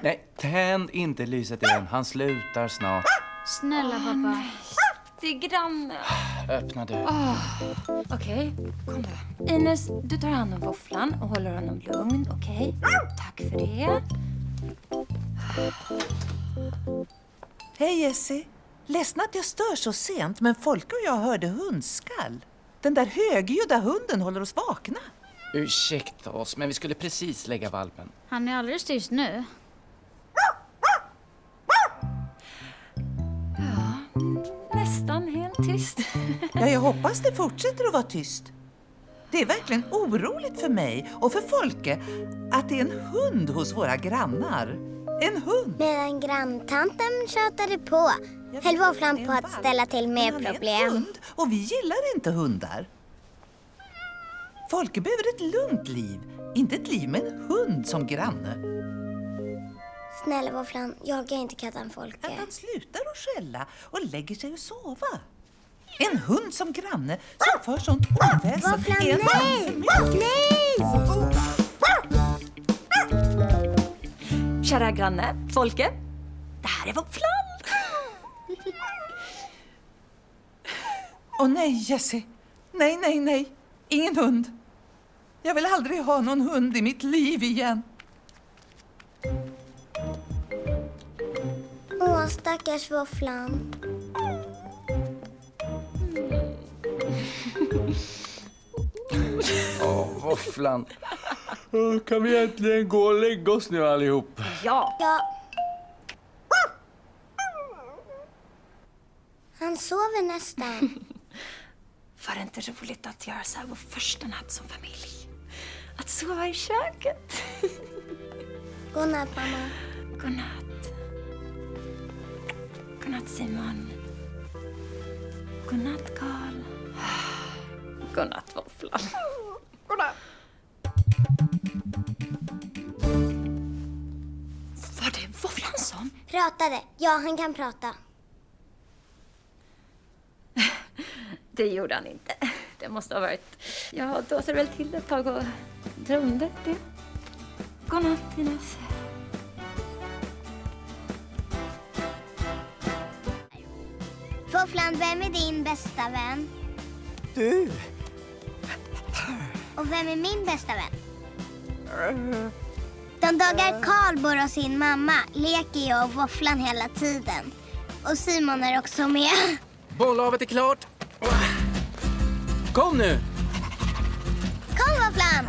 Nej. Tänd inte lyset igen. Han slutar snart. Snälla pappa. Det är grannen. Öppna du. Okej, kom då. Ines, du tar hand om våfflan och håller honom lugn, okej? Tack för det. Hej Jessie. Ledsen att jag stör så sent, men Folke och jag hörde hundskall. Den där högljudda hunden håller oss vakna. Ursäkta oss, men vi skulle precis lägga valpen. Han är alldeles tyst nu. Nästan helt tyst. Ja, jag hoppas det fortsätter att vara tyst. Det är verkligen oroligt för mig och för Folke att det är en hund hos våra grannar. En hund! Medan granntanten tjatade på höll våfflan på att ställa till mer Han är en problem. hund och vi gillar inte hundar. Folke behöver ett lugnt liv, inte ett liv med en hund som granne. Snälla våfflan, jaga inte katten Folke. Att han slutar att skälla och lägger sig och sova. En hund som granne som för sånt oväsen. Våfflan, är en nej! hund för mycket. Nej! Kära granne, Folke. Det här är våfflan. Åh nej, Jessie. Nej. Ingen hund. Jag vill aldrig ha någon hund i mitt liv igen. Åh, stackars våfflan. Våfflan. Kan vi äntligen gå och lägga oss nu allihop? Ja. Han sover nästan. Var det inte roligt att göra så här vår första natt som familj? Att sova i köket. Godnatt, mamma. Godnatt. Godnatt, Simon. Godnatt, Karl. Godnatt, våfflan. Godnatt. Var det våfflan som? Pratade. Ja, han kan prata. Det gjorde han inte. Det måste ha varit... Jag dåsade väl till ett tag och drömde det. Godnatt, Ines. Våfflan, vem är din bästa vän? Du. Och vem är min bästa vän? De dagar Karl och sin mamma leker jag och Våfflan hela tiden. Och Simon är också med. Bollhavet är klart. Kom nu! Kom Våfflan!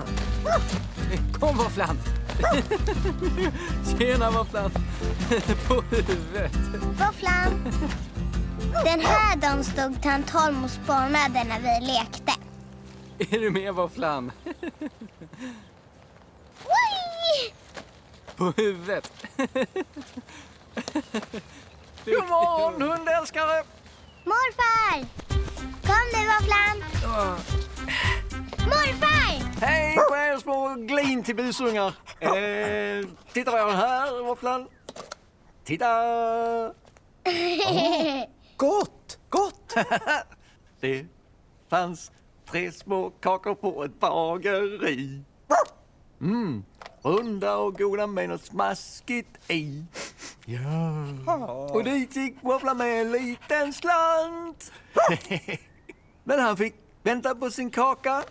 Kom Våfflan! Tjena Våfflan! På huvudet. Våfflan! Den här dagen stod tant Holm och spanade när vi lekte. Är du med Våfflan? Oj! På huvudet. God morgon, hundälskare! Morfar! Kom nu Våfflan! Morfar! Hej på er små glin till busungar. Titta vad jag har här, Våfflan. Titta! Gott! Gott! Det fanns 3 små kakor på ett bageri. Runda och goda med något smaskigt i. Ja. Och dit gick Våfflan med en liten slant. Men han fick vänta på sin kaka.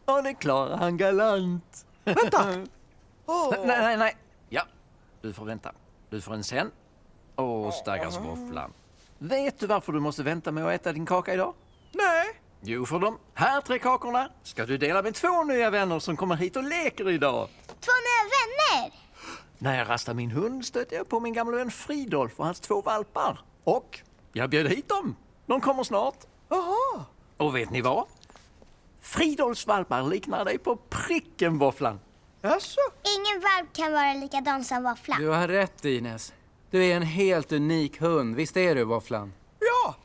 Och det klarar han galant. Vänta! Nej. Ja, du får vänta. Du får en sen. Åh, stackars Våfflan. Vet du varför du måste vänta med att äta din kaka idag? Nej. Jo, för de här 3 kakorna ska du dela med 2 nya vänner som kommer hit och leker idag. 2 nya vänner! När jag rastade min hund stötte jag på min gamla vän Fridolf och hans 2 valpar. Och jag bjöd hit dem. De kommer snart. Jaha. Och vet ni vad? Fridolfs valpar liknar dig på pricken, Våfflan. Jaså? Ingen valp kan vara likadan som Våfflan. Du har rätt Ines. Du är en helt unik hund. Visst är du Våfflan? Ja.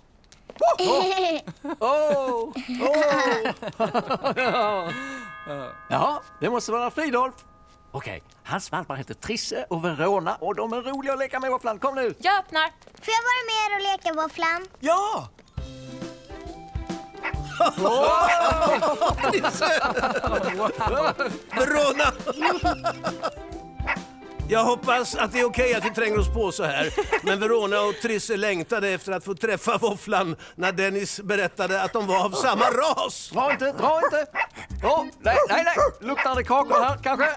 Ja, det måste vara Fridolf. Okej, hans valpar heter Trisse och Verona och de är roliga att leka med, Våfflan. Kom nu! Jag öppnar. Får jag vara med er och leka Våfflan? Ja! Verona! Jag hoppas att det är okej att vi tränger oss på så här. Men Verona och Trisse längtade efter att få träffa Våfflan när Dennis berättade att de var av samma ras. Dra inte! Nej! Luktar det kakor här, kanske?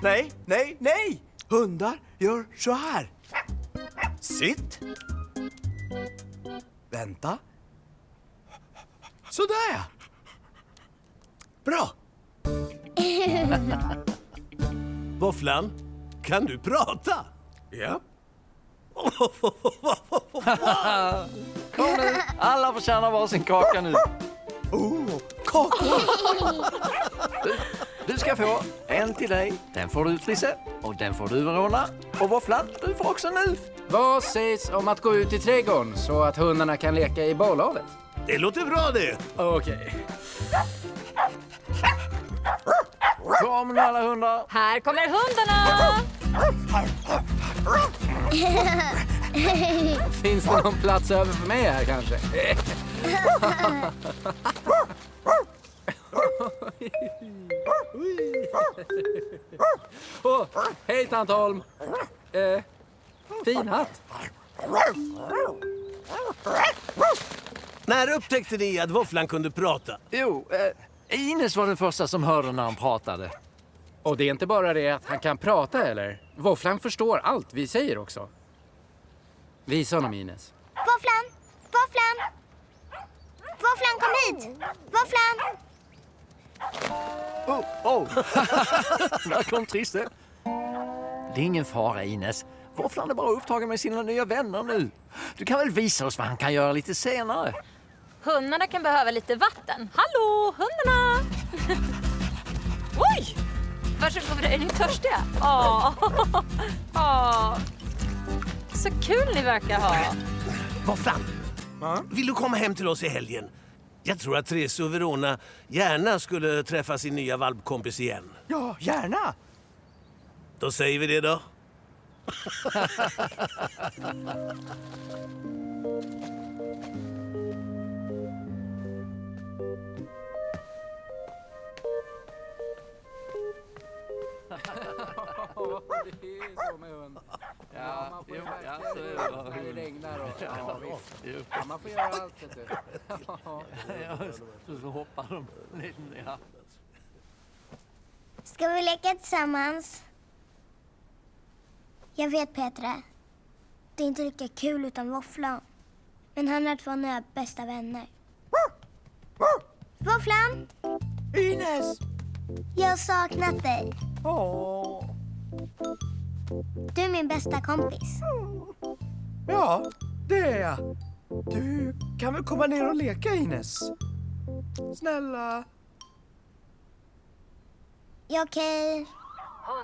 Nej! Hundar gör så här. Sitt. Vänta. Sådär ja. Bra. Våfflan, kan du prata? Ja. Kom nu, alla förtjänar varsin kaka nu. Kaka. Du ska få en till dig. Den får du, Trisse. Och den får du, Verona. Och Våfflan, du får också nu. Vad sägs om att gå ut i trädgården så att hundarna kan leka i bollhavet? Det låter bra det. Okej. Kom nu alla hundar. Här kommer hundarna! Finns det någon plats över för mig här kanske? Hej tant Holm. Fin hatt. När upptäckte ni att Våfflan kunde prata? Jo, Ines var den första som hörde när han pratade. Och det är inte bara det att han kan prata eller? Våfflan förstår allt vi säger också. Visa honom Ines. Våfflan! Våfflan, kom hit! Våfflan! Där kom Trisse. Det är ingen fara, Ines. Våfflan är bara upptagen med sina nya vänner nu. Du kan väl visa oss vad han kan göra lite senare. Hundarna kan behöva lite vatten. Hallå, hundarna! Oj! Varsågoda, är ni törstiga? Åh. Så kul ni verkar ha. Våfflan, vill du komma hem till oss i helgen? Jag tror att Trisse och Verona gärna skulle träffa sin nya valpkompis igen. Ja, gärna! Då säger vi det då. Det är så med hund. Ja, man får när det regnar och ja, man får göra allt vet du. Så hoppar de lite. Ja. Ska vi leka tillsammans? Jag vet, Petra. Det är inte lika kul utan Våfflan. Men han är 2 nya bästa vänner. Våfflan! Ines! Jag har saknat dig. Åh. Du är min bästa kompis. Ja, det är jag. Du kan väl komma ner och leka, Ines? Snälla. Ja, okej.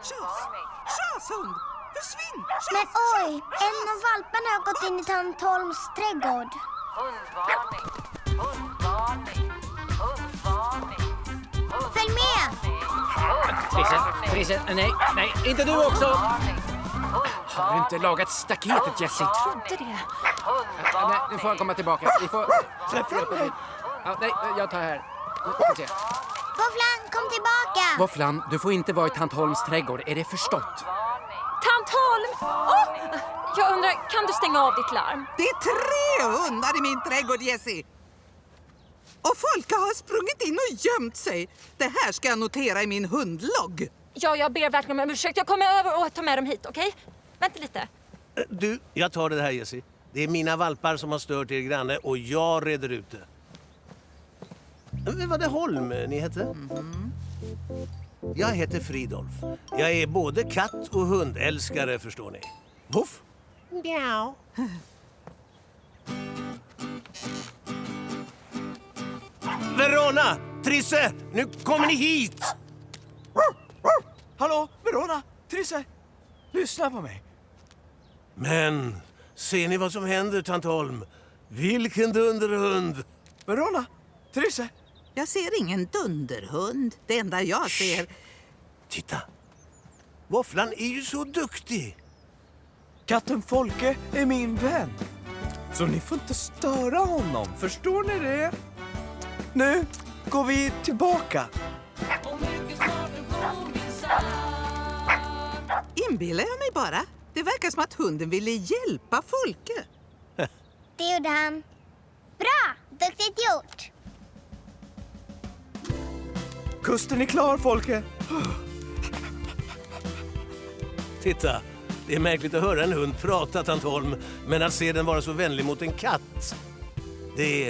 Tjashund! Försvinn! Men oj, en av valparna har gått in i tant Holms trädgård. Följ med! Trisse, nej, inte du också! Har du inte lagat staketet, Jessie? Trodde det. Nej, nu får jag komma tillbaka. Vi får... Släpp fram mig! Ja, nej, jag tar här. Nu ska vi se. Våfflan, kom tillbaka! Våfflan, du får inte vara i tant Holms trädgård. Är det förstått? Tant Holm! Åh! Jag undrar, kan du stänga av ditt larm? Det är 3 hundar i min trädgård, Jessie. Och folk har sprungit in och gömt sig. Det här ska jag notera i min hundlogg. Ja, jag ber verkligen om ursäkt. Jag kommer över och tar med dem hit, okej? Vänta lite. Du, jag tar det här, Jessie. Det är mina valpar som har stört er granne och jag reder ut det. Var det Holm ni hette? Jag heter Fridolf. Jag är både katt- och hundälskare, förstår ni. Voff? Mjau. Verona! Trisse! Nu kommer ni hit! Hallå, Verona! Trisse! Lyssna på mig. Men, ser ni vad som händer, tant Holm? Vilken dunderhund! Verona! Trisse! Jag ser ingen dunderhund. Det enda jag ser... Titta! Våfflan är ju så duktig! Katten Folke är min vän. Så ni får inte störa honom, förstår ni det? Nu går vi tillbaka. Inbillar jag mig bara? Det verkar som att hunden ville hjälpa Folke. Det gjorde han. Bra! Duktigt gjort! Kusten är klar, Folke. Titta, det är märkligt att höra en hund prata, tant Holm, men att se den vara så vänlig mot en katt, det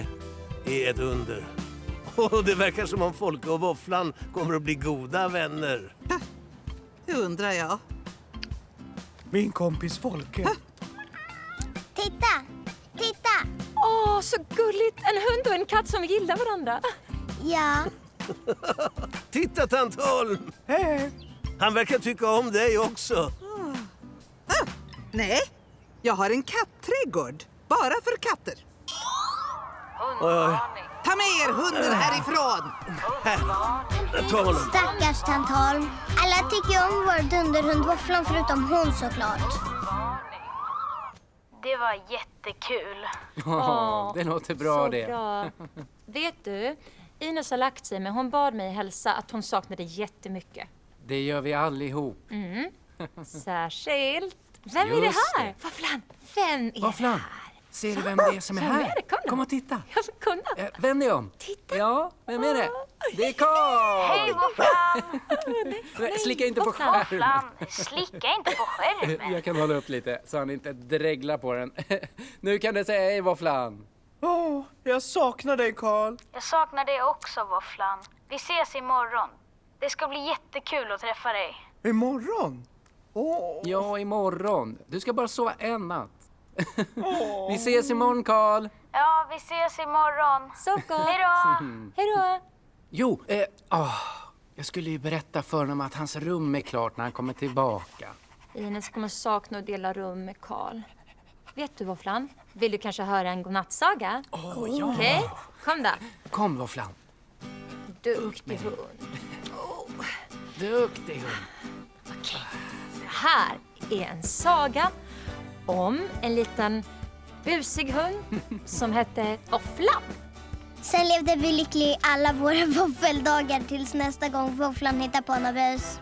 är ett under. Och det verkar som om Folke och Våfflan kommer att bli goda vänner. Det undrar jag. Min kompis Folke. Titta! Titta! Åh, så gulligt. En hund och en katt som gillar varandra. Ja. Titta, tant Holm! Hej! Han verkar tycka om dig också. Nej, jag har en katträdgård. Bara för katter. Ta med er hunden härifrån! Jag tar honom. Stackars tant Holm. Alla tycker om vår dunderhund Våfflan förutom hon såklart. Det var jättekul. Ja, det låter bra Så det. bra. Vet du, Ines har lagt sig men hon bad mig hälsa att hon saknade jättemycket. Det gör vi allihop. Särskilt. Vem är det Just här? det. Våfflan, vem är Våfflan, det här? ser du vem det är som är Vem här? är det? Kom då. Kom och titta. Jag vill kunna. Vänd dig om. Titta. Ja, vem är det? Det är Karl! Hej Våfflan! Slicka inte på Våfflan. skärmen. Slicka inte på skärmen. Jag kan hålla upp lite så han inte dreglar på den. Nu kan du säga hej, Våfflan. Åh, jag saknar dig, Karl. Jag saknar dig också, Våfflan. Vi ses imorgon. Det ska bli jättekul att träffa dig. Imorgon? Åh. Ja, imorgon. Du ska bara sova en natt. Vi ses imorgon, Karl. Ja, vi ses imorgon. Så gott. Hej då! Hej då. Jo, jag skulle ju berätta för honom att hans rum är klart när han kommer tillbaka. Ines kommer sakna att dela rum med Karl. Vet du, Våfflan? Vill du kanske höra en godnattsaga? Ja. Okej, kom då. Kom, Våfflan. Duktig hund. Duktig hund. Okej. Det här är en saga om en liten busig hund som hette Våfflan. Sen levde vi lyckliga i alla våra våffeldagar tills nästa gång Våfflan hittar på något bus.